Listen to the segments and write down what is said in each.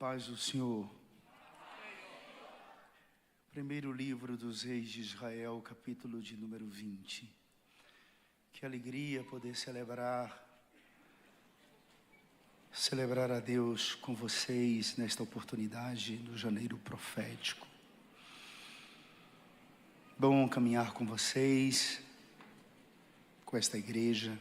Paz do Senhor. Primeiro livro dos reis de Israel, capítulo de número 20. Que alegria poder celebrar a Deus com vocês nesta oportunidade do janeiro profético. Bom caminhar com vocês, com esta igreja.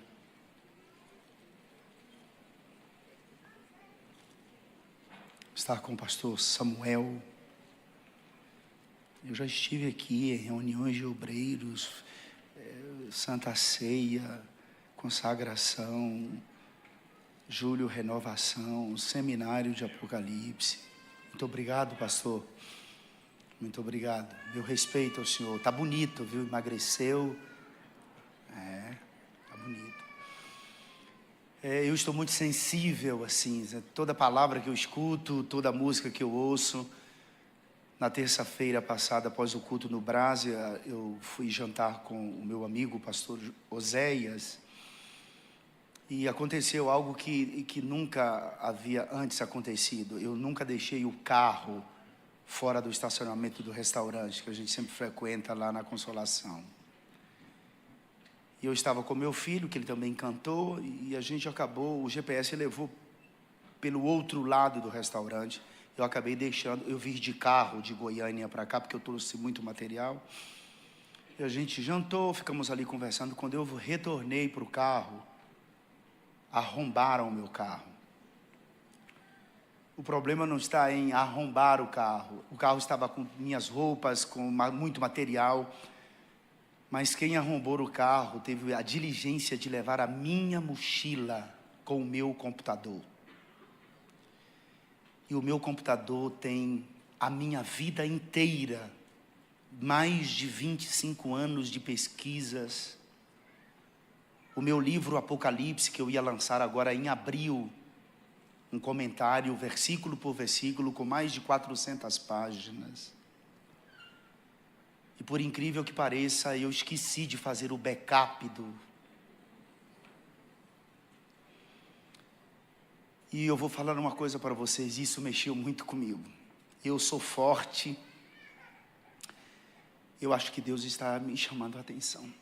Estar com o pastor Samuel. Eu já estive aqui em reuniões de obreiros, Santa Ceia, consagração, Júlio Renovação, seminário de Apocalipse. Muito obrigado, pastor. Muito obrigado. Meu respeito ao senhor. Está bonito, viu? Emagreceu. Está bonito. Eu estou muito sensível, assim, toda palavra que eu escuto, toda música que eu ouço. Na terça-feira passada, após o culto no Brasa, eu fui jantar com o meu amigo, o pastor Oséias, e aconteceu algo que nunca havia antes acontecido. Eu nunca deixei o carro fora do estacionamento do restaurante, que a gente sempre frequenta lá na Consolação. E eu estava com meu filho, que ele também cantou, e a gente acabou, o GPS levou pelo outro lado do restaurante. Eu acabei deixando, eu vim de carro de Goiânia para cá, porque eu trouxe muito material. E a gente jantou, ficamos ali conversando. Quando eu retornei para o carro, arrombaram o meu carro. O problema não está em arrombar o carro. O carro estava com minhas roupas, com muito material. Mas quem arrombou o carro teve a diligência de levar a minha mochila com o meu computador. E o meu computador tem a minha vida inteira, mais de 25 anos de pesquisas. O meu livro Apocalipse, que eu ia lançar agora em abril, um comentário, versículo por versículo, com mais de 400 páginas. E por incrível que pareça, eu esqueci de fazer o backup E eu vou falar uma coisa para vocês, isso mexeu muito comigo. Eu sou forte. Eu acho que Deus está me chamando a atenção.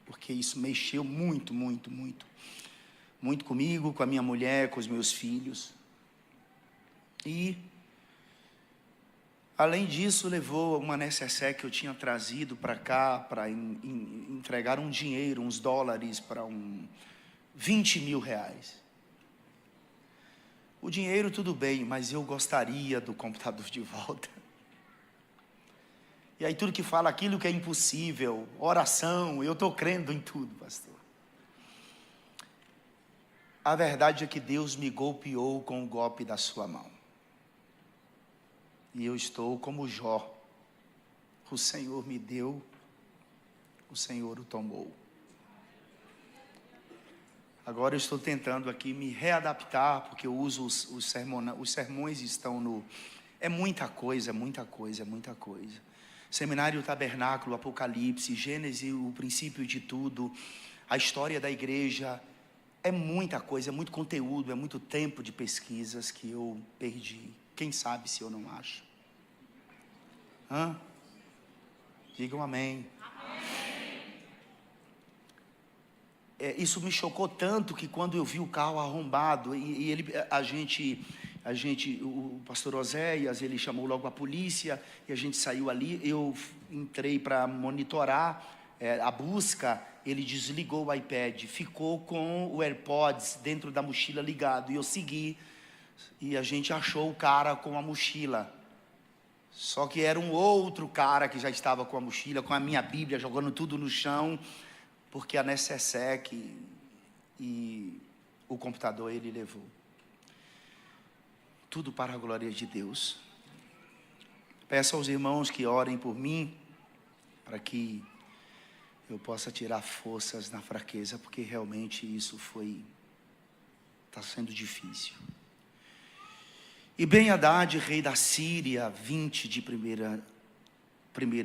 Porque isso mexeu muito comigo, com a minha mulher, com os meus filhos. E, além disso, levou uma necessaire que eu tinha trazido para cá, para entregar um dinheiro, uns dólares, para 20 mil reais. O dinheiro tudo bem, mas eu gostaria do computador de volta. E aí tudo que fala aquilo que é impossível, oração, eu estou crendo em tudo, pastor. A verdade é que Deus me golpeou com o golpe da sua mão. E eu estou como Jó. O Senhor me deu, o Senhor o tomou. Agora eu estou tentando aqui me readaptar, porque eu uso os sermões estão no... É muita coisa. Seminário, Tabernáculo, Apocalipse, Gênesis, o princípio de tudo, a história da igreja. É muita coisa, é muito conteúdo, é muito tempo de pesquisas que eu perdi. Quem sabe se eu não acho? Digam amém. Isso me chocou tanto que quando eu vi o carro arrombado, o pastor Oséias, ele chamou logo a polícia, e a gente saiu ali, eu entrei para monitorar a busca, ele desligou o iPad, ficou com o AirPods dentro da mochila ligado, e eu segui, e a gente achou o cara com a mochila. Só que era um outro cara que já estava com a mochila, com a minha Bíblia, jogando tudo no chão, porque a necessaire e o computador ele levou. Tudo para a glória de Deus. Peço aos irmãos que orem por mim, para que eu possa tirar forças na fraqueza, porque realmente isso está sendo difícil. E Ben-Hadad, rei da Síria, 20 de primeira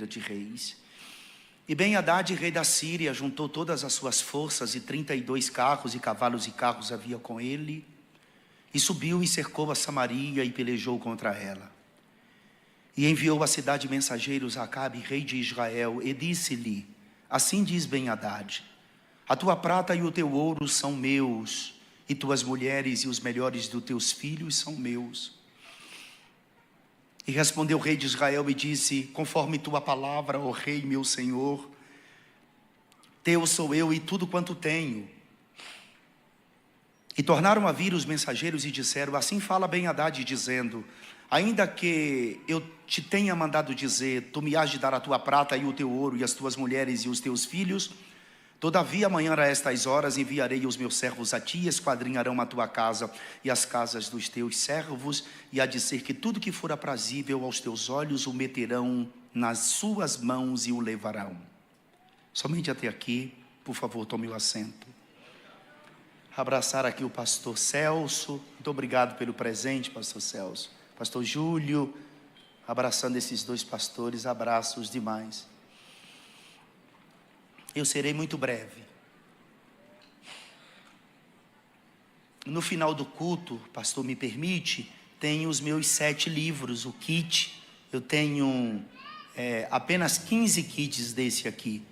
de Reis. E Ben-Hadad, rei da Síria, juntou todas as suas forças, e 32 carros e cavalos e carros havia com ele. E subiu e cercou a Samaria e pelejou contra ela. E enviou à cidade mensageiros a Acabe, rei de Israel, e disse-lhe: assim diz Ben-Hadad: a tua prata e o teu ouro são meus, e tuas mulheres e os melhores dos teus filhos são meus. E respondeu o rei de Israel e disse: conforme tua palavra, ó rei meu senhor, teu sou eu e tudo quanto tenho. E tornaram a vir os mensageiros e disseram: assim fala Ben-Hadad, dizendo: ainda que eu te tenha mandado dizer, tu me has de dar a tua prata e o teu ouro e as tuas mulheres e os teus filhos, todavia amanhã a estas horas enviarei os meus servos a ti, esquadrinharão a tua casa e as casas dos teus servos, e há de ser que tudo que for aprazível aos teus olhos o meterão nas suas mãos e o levarão. Somente até aqui, por favor, tome o assento. Abraçar aqui o pastor Celso. Muito obrigado pelo presente, pastor Celso. Pastor Júlio, abraçando esses dois pastores, abraços demais. Eu serei muito breve. No final do culto, pastor me permite, tem os meus 7 livros, o kit. Eu tenho apenas 15 kits desse aqui.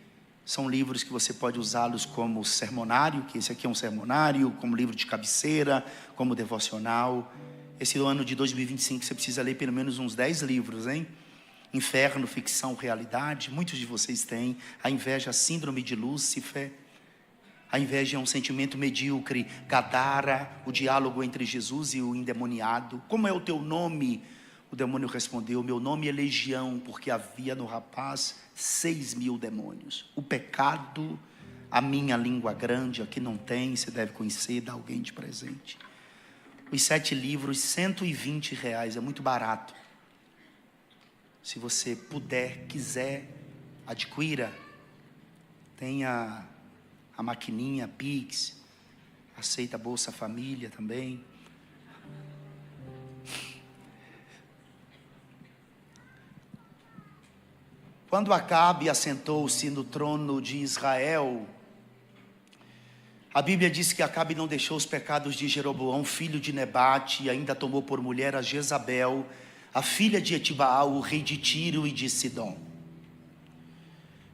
São livros que você pode usá-los como sermonário, que esse aqui é um sermonário, como livro de cabeceira, como devocional. Esse ano de 2025 você precisa ler pelo menos uns 10 livros, hein? Inferno, ficção, realidade. Muitos de vocês têm. A inveja, a síndrome de Lúcifer. A inveja é um sentimento medíocre. Gadara, o diálogo entre Jesus e o endemoniado. Como é o teu nome? O demônio respondeu: meu nome é Legião, porque havia no rapaz 6.000 demônios. O pecado, a minha língua grande, aqui não tem, você deve conhecer, dá alguém de presente. Os 7 livros, R$120, é muito barato. Se você puder, quiser, adquira. Tem a maquininha Pix, aceita Bolsa Família também. Quando Acabe assentou-se no trono de Israel, a Bíblia diz que Acabe não deixou os pecados de Jeroboão, filho de Nebate, e ainda tomou por mulher a Jezabel, a filha de Etibaal, o rei de Tiro e de Sidom.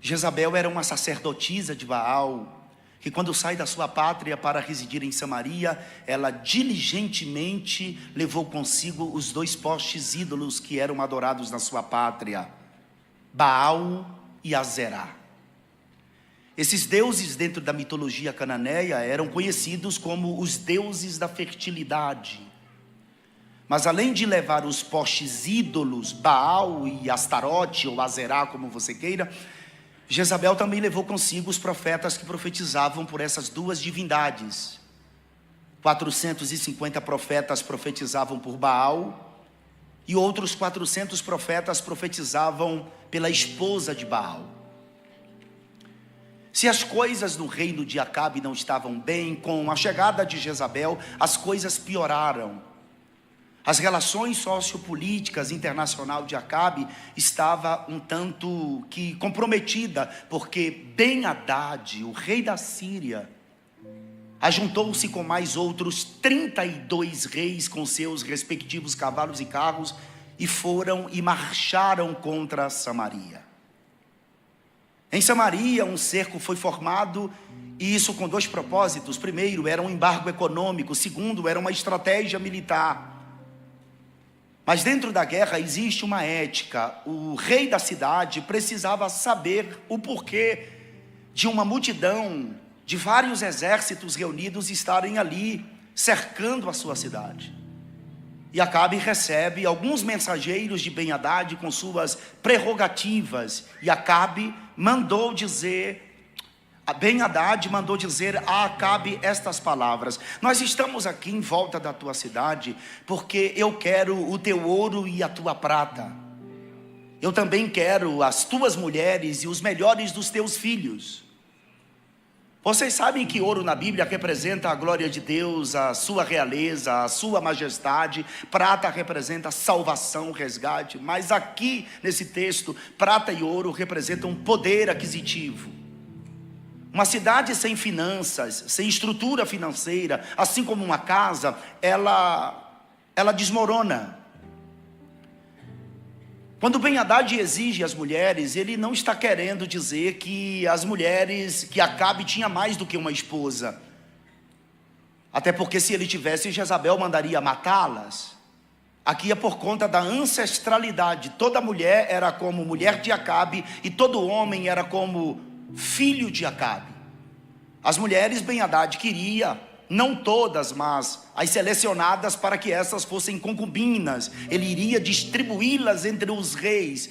Jezabel era uma sacerdotisa de Baal, que quando sai da sua pátria para residir em Samaria, ela diligentemente levou consigo os 2 postes ídolos que eram adorados na sua pátria, Baal e Azerá. Esses deuses dentro da mitologia cananeia eram conhecidos como os deuses da fertilidade. Mas além de levar os postes ídolos, Baal e Astarote, ou Azerá, como você queira, Jezabel também levou consigo os profetas que profetizavam por essas 2 divindades. 450 profetas profetizavam por Baal, e outros 400 profetas profetizavam pela esposa de Baal. Se as coisas no reino de Acabe não estavam bem, com a chegada de Jezabel, as coisas pioraram. As relações sociopolíticas internacionais de Acabe estava um tanto que comprometida, porque Ben-Hadad, o rei da Síria, ajuntou-se com mais outros 32 reis com seus respectivos cavalos e carros e foram e marcharam contra Samaria. Em Samaria, um cerco foi formado, e isso com 2 propósitos. Primeiro, era um embargo econômico. Segundo, era uma estratégia militar. Mas dentro da guerra existe uma ética. O rei da cidade precisava saber o porquê de uma multidão, de vários exércitos reunidos estarem ali, cercando a sua cidade. E Acabe recebe alguns mensageiros de Ben-Hadad com suas prerrogativas. E Acabe mandou dizer, Ben-Hadad mandou dizer a Acabe estas palavras: nós estamos aqui em volta da tua cidade, porque eu quero o teu ouro e a tua prata. Eu também quero as tuas mulheres e os melhores dos teus filhos. Vocês sabem que ouro na Bíblia representa a glória de Deus, a sua realeza, a sua majestade. Prata representa salvação, resgate. Mas aqui nesse texto, prata e ouro representam poder aquisitivo. Uma cidade sem finanças, sem estrutura financeira, assim como uma casa, ela desmorona. Quando Ben-Hadad exige as mulheres, ele não está querendo dizer que as mulheres, que Acabe tinha mais do que uma esposa. Até porque se ele tivesse, Jezabel mandaria matá-las. Aqui é por conta da ancestralidade. Toda mulher era como mulher de Acabe e todo homem era como filho de Acabe. As mulheres Ben-Hadad queria, não todas, mas as selecionadas para que essas fossem concubinas. Ele iria distribuí-las entre os reis.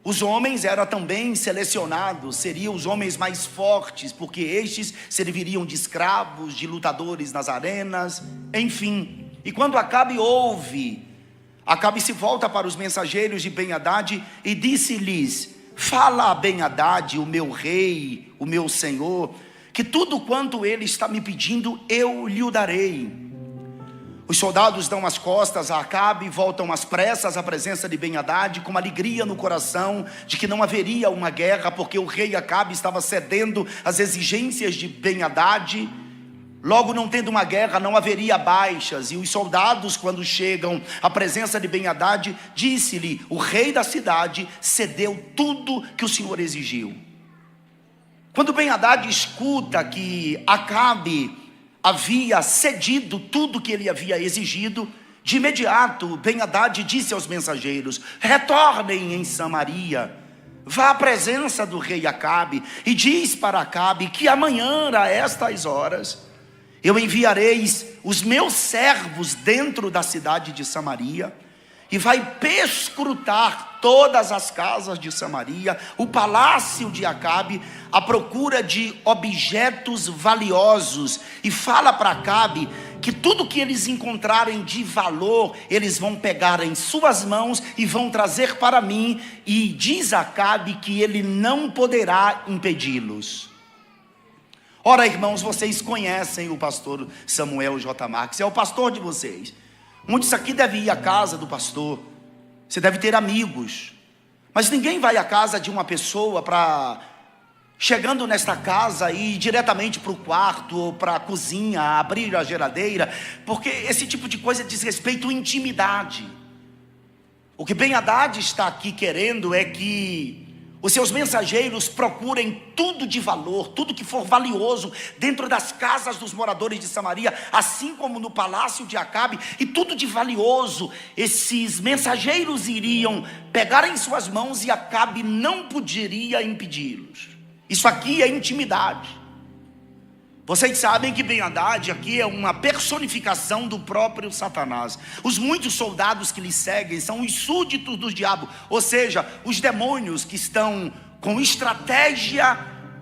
Os homens eram também selecionados, seriam os homens mais fortes, porque estes serviriam de escravos, de lutadores nas arenas, enfim. E quando Acabe ouve, Acabe se volta para os mensageiros de Ben-Hadad e disse-lhes: fala a Ben-Hadad, o meu rei, o meu senhor, que tudo quanto ele está me pedindo, eu lhe o darei. Os soldados dão as costas a Acabe e voltam às pressas à presença de Ben-Hadad, com uma alegria no coração de que não haveria uma guerra, porque o rei Acabe estava cedendo às exigências de Ben-Hadad. Logo, não tendo uma guerra, não haveria baixas. E os soldados, quando chegam à presença de Ben-Hadad, disse-lhe: o rei da cidade cedeu tudo que o Senhor exigiu. Quando Ben-Hadad escuta que Acabe havia cedido tudo que ele havia exigido, de imediato Ben-Hadad disse aos mensageiros: retornem em Samaria, vá à presença do rei Acabe e diz para Acabe que amanhã a estas horas eu enviarei os meus servos dentro da cidade de Samaria, e vai perscrutar todas as casas de Samaria, o palácio de Acabe, à procura de objetos valiosos, e fala para Acabe que tudo que eles encontrarem de valor, eles vão pegar em suas mãos e vão trazer para mim, e diz Acabe que ele não poderá impedi-los. Ora, irmãos, vocês conhecem o pastor Samuel J. Marques, é o pastor de vocês. Muitos aqui devem ir à casa do pastor, você deve ter amigos, mas ninguém vai à casa de uma pessoa para, chegando nesta casa, ir diretamente para o quarto ou para a cozinha, abrir a geladeira, porque esse tipo de coisa diz respeito à intimidade. O que Ben-Hadad está aqui querendo é que os seus mensageiros procurem tudo de valor, tudo que for valioso dentro das casas dos moradores de Samaria, assim como no palácio de Acabe, e tudo de valioso esses mensageiros iriam pegar em suas mãos e Acabe não poderia impedi-los. Isso aqui é intimidade. Vocês sabem que Ben-Hadad aqui é uma personificação do próprio Satanás. Os muitos soldados que lhe seguem são os súditos do diabo, ou seja, os demônios que estão com estratégia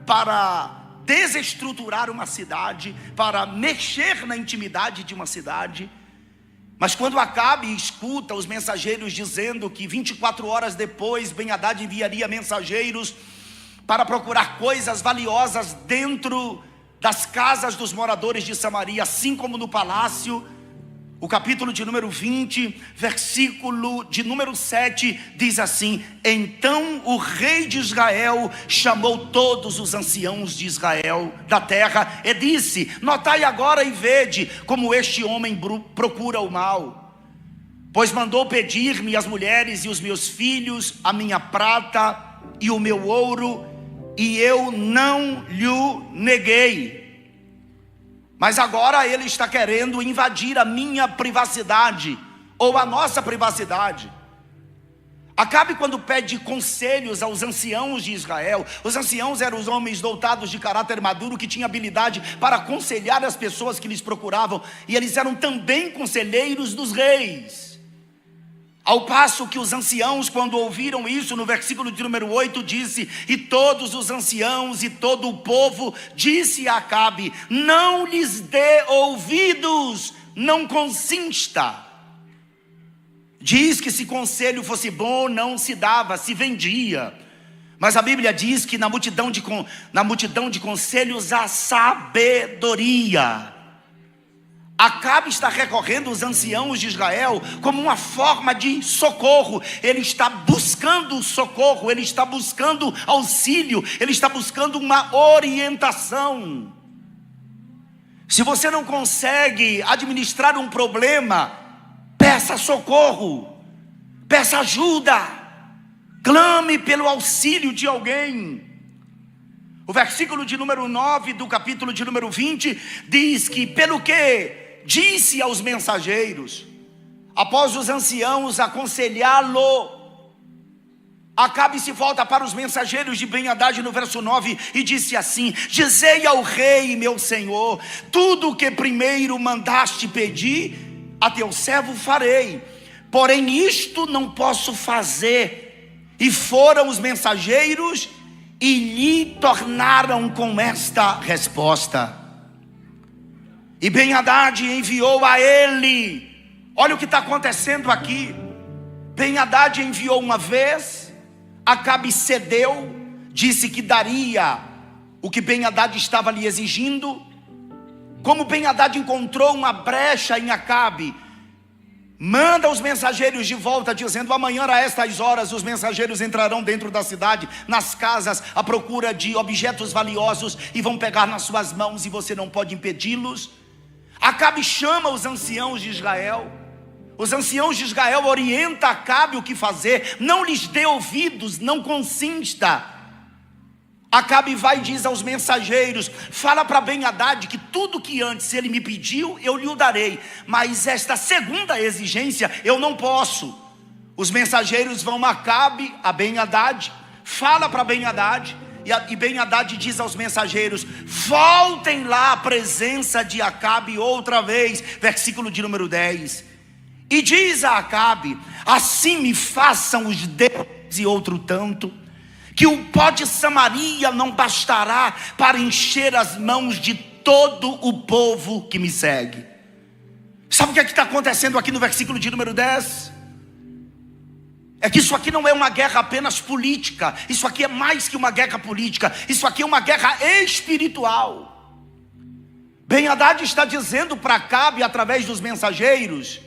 para desestruturar uma cidade, para mexer na intimidade de uma cidade. Mas quando Acabe escuta os mensageiros dizendo que 24 horas depois Ben-Hadad enviaria mensageiros para procurar coisas valiosas dentro das casas dos moradores de Samaria, assim como no palácio, o capítulo de número 20, versículo de número 7, diz assim: então o rei de Israel chamou todos os anciãos de Israel da terra e disse: notai agora e vede como este homem procura o mal, pois mandou pedir-me as mulheres e os meus filhos, a minha prata e o meu ouro, e eu não lhe neguei. Mas agora ele está querendo invadir a minha privacidade, ou a nossa privacidade. Acabe, quando pede conselhos aos anciãos de Israel, os anciãos eram os homens dotados de caráter maduro, que tinham habilidade para aconselhar as pessoas que lhes procuravam, e eles eram também conselheiros dos reis. Ao passo que os anciãos, quando ouviram isso, no versículo de número 8, disse: e todos os anciãos e todo o povo disse a Acabe: não lhes dê ouvidos, não consinta. Diz que se conselho fosse bom, não se dava, se vendia. Mas a Bíblia diz que na multidão de conselhos há sabedoria. Acabe está recorrendo aos anciãos de Israel como uma forma de socorro. Ele está buscando socorro, ele está buscando auxílio, ele está buscando uma orientação. Se você não consegue administrar um problema, peça socorro, peça ajuda, clame pelo auxílio de alguém. O versículo de número 9 do capítulo de número 20 diz que pelo que disse aos mensageiros, após os anciãos aconselhá-lo, Acabe se volta para os mensageiros de Ben-Hadad no verso 9 e disse assim: dizei ao rei, meu senhor, tudo o que primeiro mandaste pedir, a teu servo farei, porém isto não posso fazer. E foram os mensageiros e lhe tornaram com esta resposta. E Ben-Hadad enviou a ele. Olha o que está acontecendo aqui. Ben-Hadad enviou uma vez, Acabe cedeu, disse que daria o que Ben-Hadad estava lhe exigindo. Como Ben-Hadad encontrou uma brecha em Acabe, manda os mensageiros de volta, dizendo: amanhã a estas horas os mensageiros entrarão dentro da cidade, nas casas, à procura de objetos valiosos, e vão pegar nas suas mãos, e você não pode impedi-los. Acabe chama os anciãos de Israel. Os anciãos de Israel orientam Acabe o que fazer. Não lhes dê ouvidos, não consinta. Acabe vai e diz aos mensageiros: fala para Ben-Hadad que tudo que antes ele me pediu, eu lhe o darei, mas esta segunda exigência eu não posso. Os mensageiros vão a Acabe, a Ben-Hadad, fala para Ben-Hadad, e Ben-Hadad diz aos mensageiros: voltem lá à presença de Acabe outra vez. Versículo de número 10. E diz a Acabe: assim me façam os deuses e outro tanto, que o pó de Samaria não bastará para encher as mãos de todo o povo que me segue. Sabe o que está acontecendo aqui no versículo de número 10? É que isso aqui não é uma guerra apenas política. Isso aqui é mais que uma guerra política. Isso aqui é uma guerra espiritual. Ben-Hadad está dizendo para Acabe, através dos mensageiros: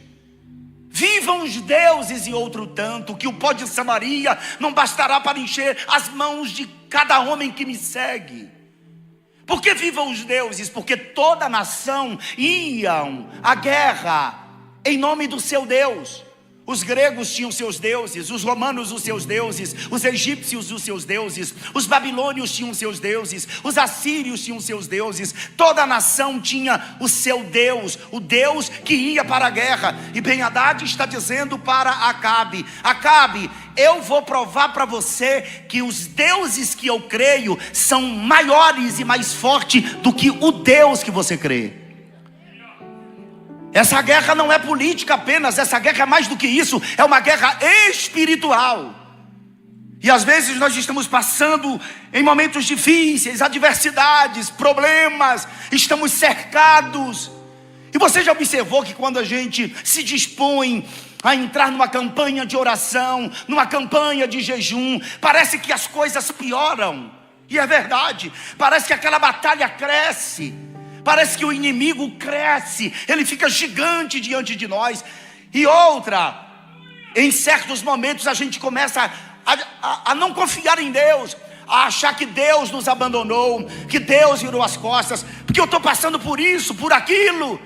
vivam os deuses e outro tanto, que o pó de Samaria não bastará para encher as mãos de cada homem que me segue. Por que vivam os deuses? Porque toda nação iam à guerra em nome do seu Deus. Os gregos tinham seus deuses, os romanos os seus deuses, os egípcios os seus deuses, os babilônios tinham seus deuses, os assírios tinham seus deuses. Toda nação tinha o seu Deus, o Deus que ia para a guerra. E Ben-Hadad está dizendo para Acabe: Acabe, eu vou provar para você que os deuses que eu creio são maiores e mais fortes do que o Deus que você crê. Essa guerra não é política apenas, essa guerra é mais do que isso, é uma guerra espiritual. E às vezes nós estamos passando em momentos difíceis, adversidades, problemas, estamos cercados. E você já observou que quando a gente se dispõe a entrar numa campanha de oração, numa campanha de jejum, parece que as coisas pioram. E é verdade, parece que aquela batalha cresce. Parece que o inimigo cresce, ele fica gigante diante de nós. E outra, em certos momentos a gente começa a não confiar em Deus, a achar que Deus nos abandonou, que Deus virou as costas, porque eu estou passando por isso, por aquilo.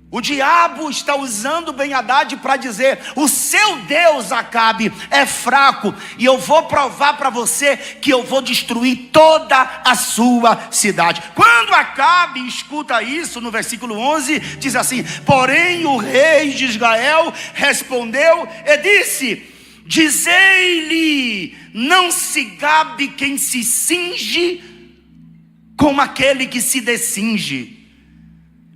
O diabo está usando Ben-Hadad para dizer: o seu Deus, Acabe, é fraco, e eu vou provar para você que eu vou destruir toda a sua cidade. Quando Acabe escuta isso, no versículo 11, diz assim: porém o rei de Israel respondeu e disse: dizei-lhe, não se gabe quem se cinge com aquele que se descinge.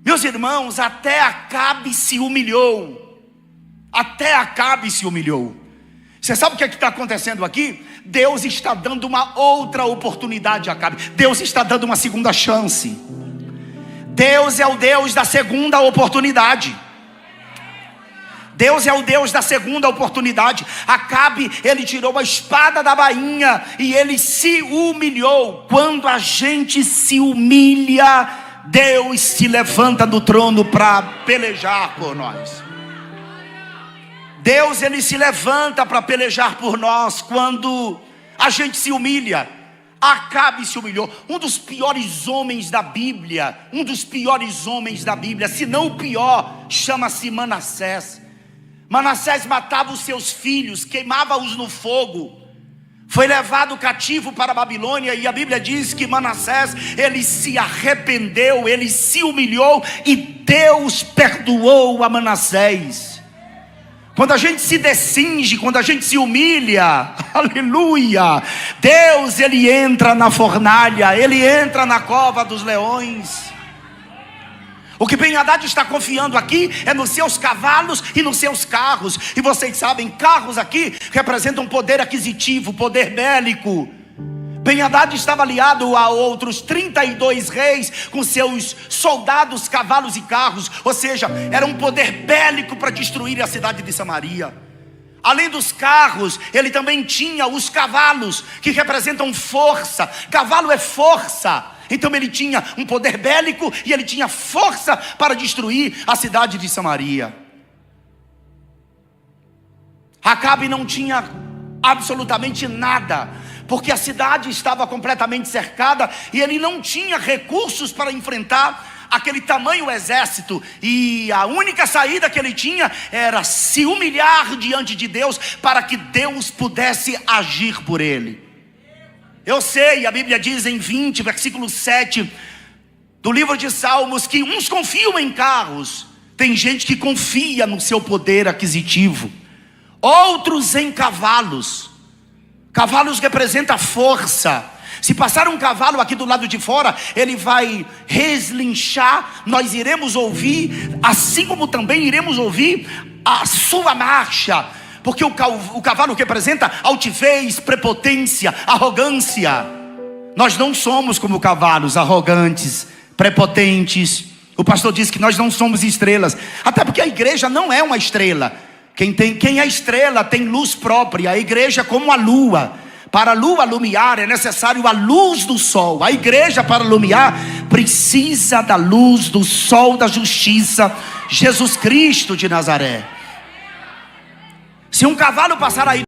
Meus irmãos, até Acabe se humilhou. Até Acabe se humilhou. Você sabe o que está acontecendo aqui? Deus está dando uma outra oportunidade a Acabe. Deus está dando uma segunda chance. Deus é o Deus da segunda oportunidade. Deus é o Deus da segunda oportunidade. Acabe, ele tirou a espada da bainha e ele se humilhou. Quando a gente se humilha, Deus se levanta do trono para pelejar por nós. Deus, ele se levanta para pelejar por nós quando a gente se humilha. Acabe se humilhou, um dos piores homens da Bíblia, se não o pior, chama-se Manassés. Manassés matava os seus filhos, queimava-os no fogo, foi levado cativo para a Babilônia, e a Bíblia diz que Manassés, ele se arrependeu, ele se humilhou, e Deus perdoou a Manassés. Quando a gente se descinge, quando a gente se humilha, aleluia, Deus, ele entra na fornalha, ele entra na cova dos leões. O que Ben-Hadad está confiando aqui é nos seus cavalos e nos seus carros. E vocês sabem, carros aqui representam poder aquisitivo, poder bélico. Ben-Hadad estava aliado a outros 32 reis com seus soldados, cavalos e carros. Ou seja, era um poder bélico para destruir a cidade de Samaria. Além dos carros, ele também tinha os cavalos, que representam força. Cavalo é força. Então ele tinha um poder bélico e ele tinha força para destruir a cidade de Samaria. Acabe não tinha absolutamente nada, porque a cidade estava completamente cercada e ele não tinha recursos para enfrentar aquele tamanho exército. E a única saída que ele tinha era se humilhar diante de Deus, para que Deus pudesse agir por ele. Eu sei, a Bíblia diz em 20, versículo 7 do livro de Salmos, que uns confiam em carros. Tem gente que confia no seu poder aquisitivo. Outros em cavalos. Cavalos representam força. Se passar um cavalo aqui do lado de fora, ele vai reslinchar. Nós iremos ouvir, assim como também iremos ouvir a sua marcha. Porque o cavalo representa altivez, prepotência, arrogância. Nós não somos como cavalos, arrogantes, prepotentes. O pastor disse que nós não somos estrelas. Até porque a igreja não é uma estrela. Quem é estrela tem luz própria. A igreja é como a lua. Para a lua alumiar é necessário a luz do sol. A igreja, para alumiar, precisa da luz do sol da justiça, Jesus Cristo de Nazaré. Se um cavalo passar aí